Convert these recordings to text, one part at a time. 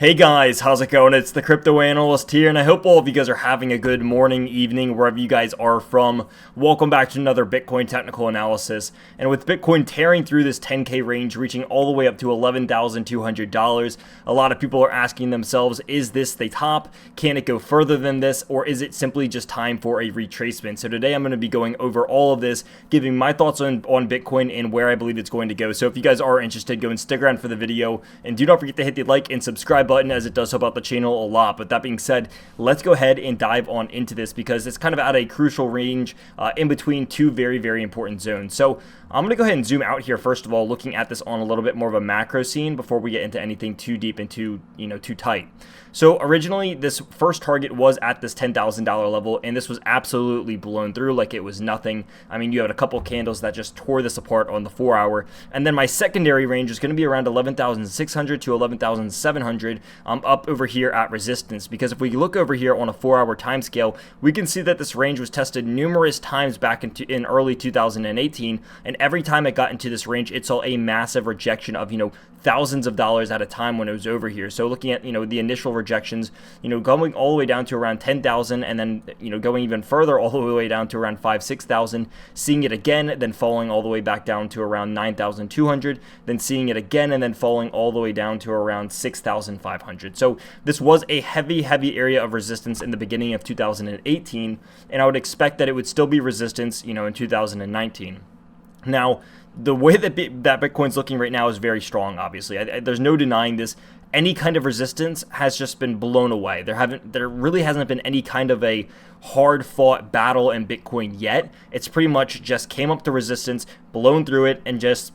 Hey guys, how's it going? It's the Crypto Analyst here, and I hope all of you guys are having a good morning, evening, wherever you guys are from. Welcome back to another Bitcoin technical analysis. And with Bitcoin tearing through this 10K range, reaching all the way up to $11,200, a lot of people are asking themselves, is this the top? Can it go further than this? Or is it simply just time for a retracement? So today I'm going to be going over all of this, giving my thoughts on Bitcoin and where I believe it's going to go. So if you guys are interested, go and stick around for the video. And do not forget to hit the like and subscribe button, as it does help out the channel a lot. But that being said, let's go ahead and dive on into this because it's kind of at a crucial range in between two very important zones. So I'm going to go ahead and zoom out here first of all, looking at this on a little bit more of a macro scene before we get into anything too deep and too tight. So originally this first target was at this $10,000 level, and this was absolutely blown through like it was nothing. I mean, you had a couple candles that just tore this apart on the 4 hour, and then my secondary range is going to be around 11,600 to 11,700 up over here at resistance, because if we look over here on a 4 hour time scale, we can see that this range was tested numerous times back in early 2018, and every time it got into this range, it saw a massive rejection of thousands of dollars at a time when it was over here. So looking at the initial rejections, going all the way down to around 10,000, and then going even further all the way down to around 5,000-6,000, seeing it again, then falling all the way back down to around 9,200, then seeing it again, and then falling all the way down to around 6,500. So this was a heavy area of resistance in the beginning of 2018, and I would expect that it would still be resistance in 2019. Now, the way that Bitcoin's looking right now is very strong, obviously. There's no denying this. Any kind of resistance has just been blown away. There really hasn't been any kind of a hard-fought battle in Bitcoin yet. It's pretty much just came up to resistance, blown through it, and just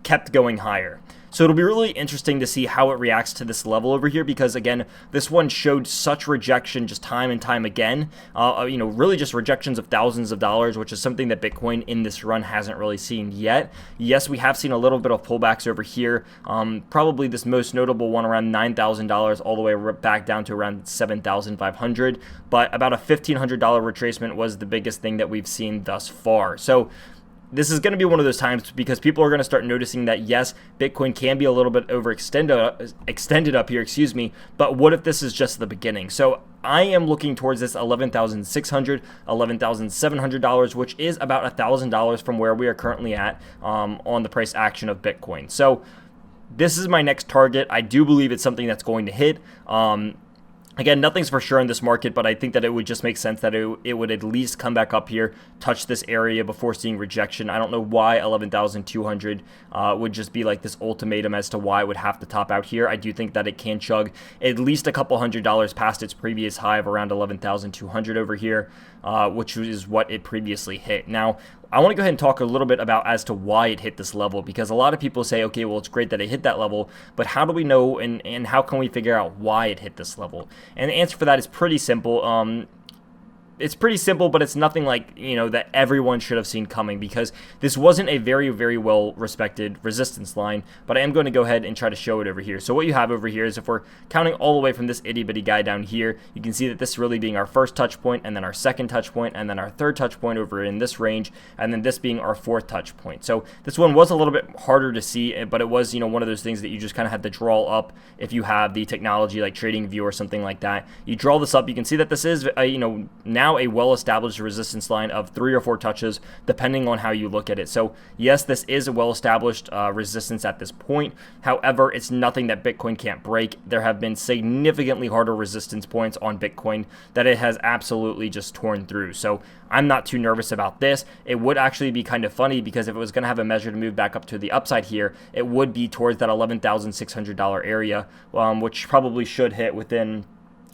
kept going higher. So it'll be really interesting to see how it reacts to this level over here, because again, this one showed such rejection just time and time again. Really just rejections of thousands of dollars, which is something that Bitcoin in this run hasn't really seen yet. Yes, we have seen a little bit of pullbacks over here. Probably this most notable one around $9,000 all the way back down to around 7,500. But about a $1,500 retracement was the biggest thing that we've seen thus far. So this is going to be one of those times because people are going to start noticing that, yes, Bitcoin can be a little bit extended up here, but what if this is just the beginning? So I am looking towards this $11,600, $11,700, which is about $1,000 from where we are currently at on the price action of Bitcoin. So this is my next target. I do believe it's something that's going to hit. Again, nothing's for sure in this market, but I think that it would just make sense that it would at least come back up here, touch this area before seeing rejection. I don't know why 11,200 would just be like this ultimatum as to why it would have to top out here. I do think that it can chug at least a couple $100 past its previous high of around 11,200 over here, which is what it previously hit. Now, I want to go ahead and talk a little bit about as to why it hit this level, because a lot of people say, okay, well, it's great that it hit that level, but how do we know and how can we figure out why it hit this level? And the answer for that is pretty simple. It's pretty simple, but it's nothing like, that everyone should have seen coming, because this wasn't a very well respected resistance line, but I am going to go ahead and try to show it over here. So what you have over here is, if we're counting all the way from this itty bitty guy down here, you can see that this really being our first touch point, and then our second touch point, and then our third touch point over in this range, and then this being our fourth touch point. So this one was a little bit harder to see, but it was, one of those things that you just kind of had to draw up if you have the technology like TradingView or something like that. You draw this up, you can see that this is, now a well-established resistance line of 3 or 4 touches, depending on how you look at it. So yes, this is a well-established resistance at this point. However, it's nothing that Bitcoin can't break. There have been significantly harder resistance points on Bitcoin that it has absolutely just torn through. So I'm not too nervous about this. It would actually be kind of funny, because if it was going to have a measure to move back up to the upside here, it would be towards that $11,600 area, which probably should hit within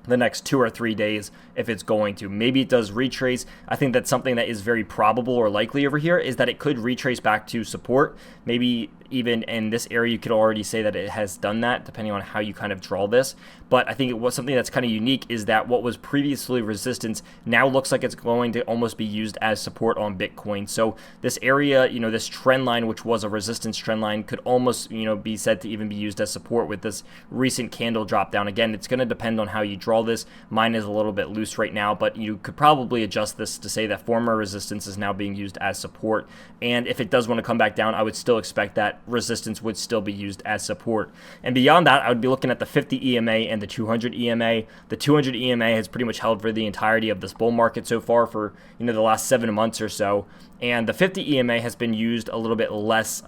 the next 2 or 3 days if it's going to. Maybe it does retrace. I think that's something that is very probable or likely over here, is that it could retrace back to support. Maybe even in this area, you could already say that it has done that, depending on how you kind of draw this. But I think it was something that's kind of unique, is that what was previously resistance now looks like it's going to almost be used as support on Bitcoin. So this area, this trend line, which was a resistance trend line, could almost, be said to even be used as support with this recent candle drop down. Again, it's going to depend on how you draw this. Mine is a little bit loose right now, but you could probably adjust this to say that former resistance is now being used as support. And if it does want to come back down, I would still expect that resistance would still be used as support. And beyond that, I would be looking at the 50 EMA and the 200 EMA. The 200 EMA has pretty much held for the entirety of this bull market so far for, the last 7 months or so. And the 50 EMA has been used a little bit less,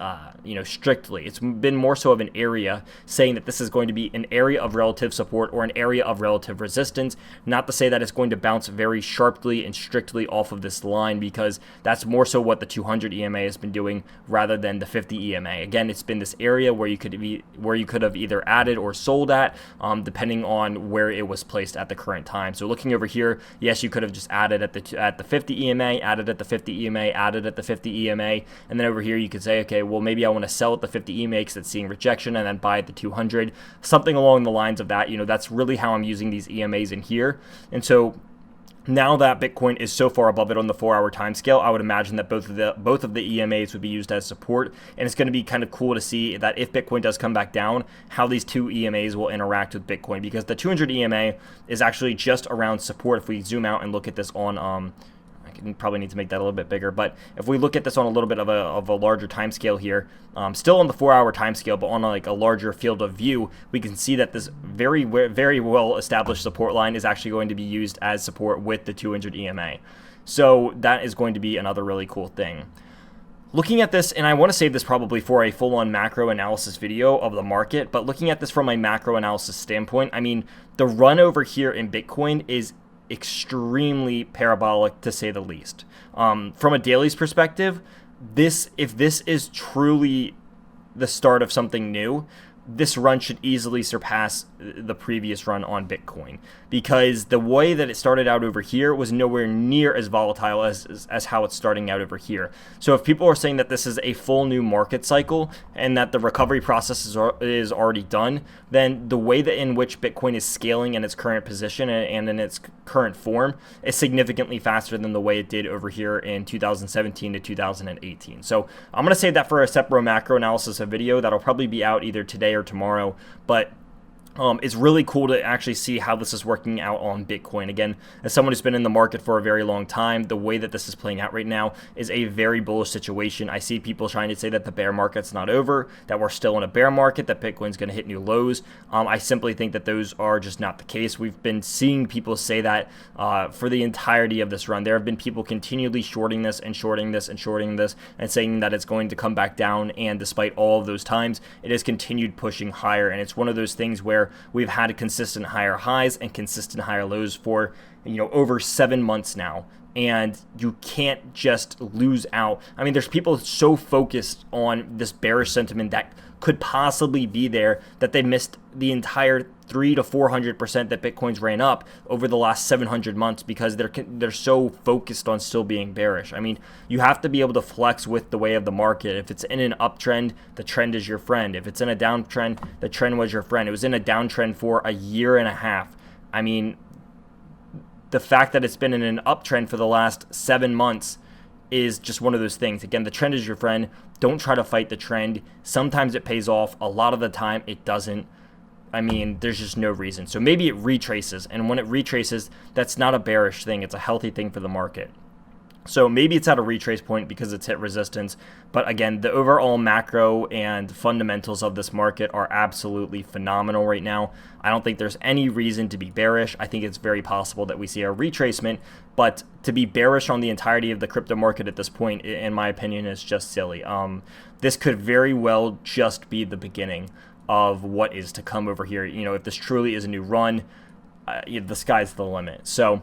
strictly. It's been more so of an area, saying that this is going to be an area of relative support or an area of relative resistance. Not to say that it's going to bounce very sharply and strictly off of this line, because that's more so what the 200 EMA has been doing rather than the 50 EMA. Again, it's been this area where you could have either added or sold at, depending on where it was placed at the current time. So looking over here, yes, you could have just added at the 50 EMA, added at the 50 EMA, added at the 50 EMA, and then over here you could say, okay, well, maybe I want to sell at the 50 EMA because it's seeing rejection, and then buy at the 200, something along the lines of that. That's really how I'm using these EMAs in here. And so now that Bitcoin is so far above it on the 4-hour time scale, I would imagine that both of the EMAs would be used as support. And it's going to be kind of cool to see that if Bitcoin does come back down, how these two EMAs will interact with Bitcoin, because the 200 EMA is actually just around support. If we zoom out and look at this on probably need to make that a little bit bigger, but if we look at this on a little bit of a larger time scale here, still on the 4-hour time scale, but on a larger field of view, we can see that this very well established support line is actually going to be used as support with the 200 EMA. So that is going to be another really cool thing. Looking at this, and I want to save this probably for a full-on macro analysis video of the market, but looking at this from a macro analysis standpoint, I mean, the run over here in Bitcoin is extremely parabolic, to say the least. From a daily's perspective, if this is truly the start of something new, this run should easily surpass the previous run on Bitcoin, because the way that it started out over here was nowhere near as volatile as how it's starting out over here. So if people are saying that this is a full new market cycle and that the recovery process is already done, then the way that in which Bitcoin is scaling in its current position and in its current form is significantly faster than the way it did over here in 2017 to 2018. So I'm going to save that for a separate macro analysis video that'll probably be out either today or tomorrow, but it's really cool to actually see how this is working out on Bitcoin. Again, as someone who's been in the market for a very long time, the way that this is playing out right now is a very bullish situation. I see people trying to say that the bear market's not over, that we're still in a bear market, that Bitcoin's going to hit new lows. I simply think that those are just not the case. We've been seeing people say that for the entirety of this run. There have been people continually shorting this and shorting this and shorting this and saying that it's going to come back down, and despite all of those times, it has continued pushing higher. And it's one of those things where we've had consistent higher highs and consistent higher lows for over 7 months now, and you can't just lose out. I mean, there's people so focused on this bearish sentiment that could possibly be there that they missed the entire 300 to 400% that Bitcoin's ran up over the last 700 months because they're so focused on still being bearish. I mean, you have to be able to flex with the way of the market. If it's in an uptrend, the trend is your friend. If it's in a downtrend, the trend was your friend. It was in a downtrend for a year and a half. I mean, the fact that it's been in an uptrend for the last 7 months is just one of those things. Again, the trend is your friend. Don't try to fight the trend. Sometimes it pays off. A lot of the time it doesn't. I mean, there's just no reason. So maybe it retraces, and when it retraces, that's not a bearish thing. It's a healthy thing for the market. So maybe it's at a retrace point because it's hit resistance. But again, the overall macro and fundamentals of this market are absolutely phenomenal right now. I don't think there's any reason to be bearish. I think it's very possible that we see a retracement, but to be bearish on the entirety of the crypto market at this point, in my opinion, is just silly. This could very well just be the beginning of what is to come over here. If this truly is a new run, the sky's the limit. So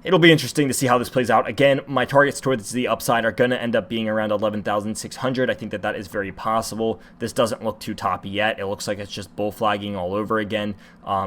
it'll be interesting to see how this plays out. Again, my targets towards the upside are going to end up being around 11,600. I think that is very possible. This doesn't look too toppy yet. It looks like it's just bull flagging all over again.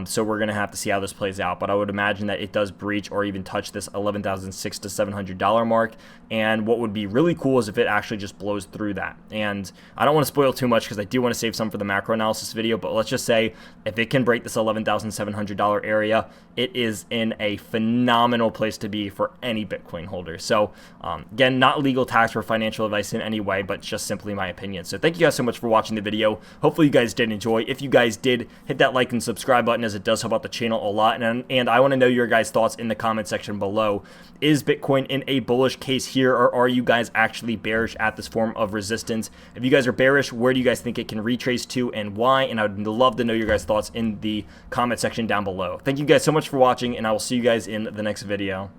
So we're going to have to see how this plays out. But I would imagine that it does breach or even touch this $11,600 to $700 mark. And what would be really cool is if it actually just blows through that. And I don't want to spoil too much because I do want to save some for the macro analysis video. But let's just say if it can break this $11,700 area, it is in a phenomenal place place to be for any Bitcoin holder. So again, not legal tax or financial advice in any way, but just simply my opinion. So thank you guys so much for watching the video. Hopefully you guys did enjoy. If you guys did, hit that like and subscribe button, as it does help out the channel a lot. And I want to know your guys' thoughts in the comment section below. Is Bitcoin in a bullish case here, or are you guys actually bearish at this form of resistance? If you guys are bearish, where do you guys think it can retrace to and why? And I would love to know your guys' thoughts in the comment section down below. Thank you guys so much for watching, and I will see you guys in the next video.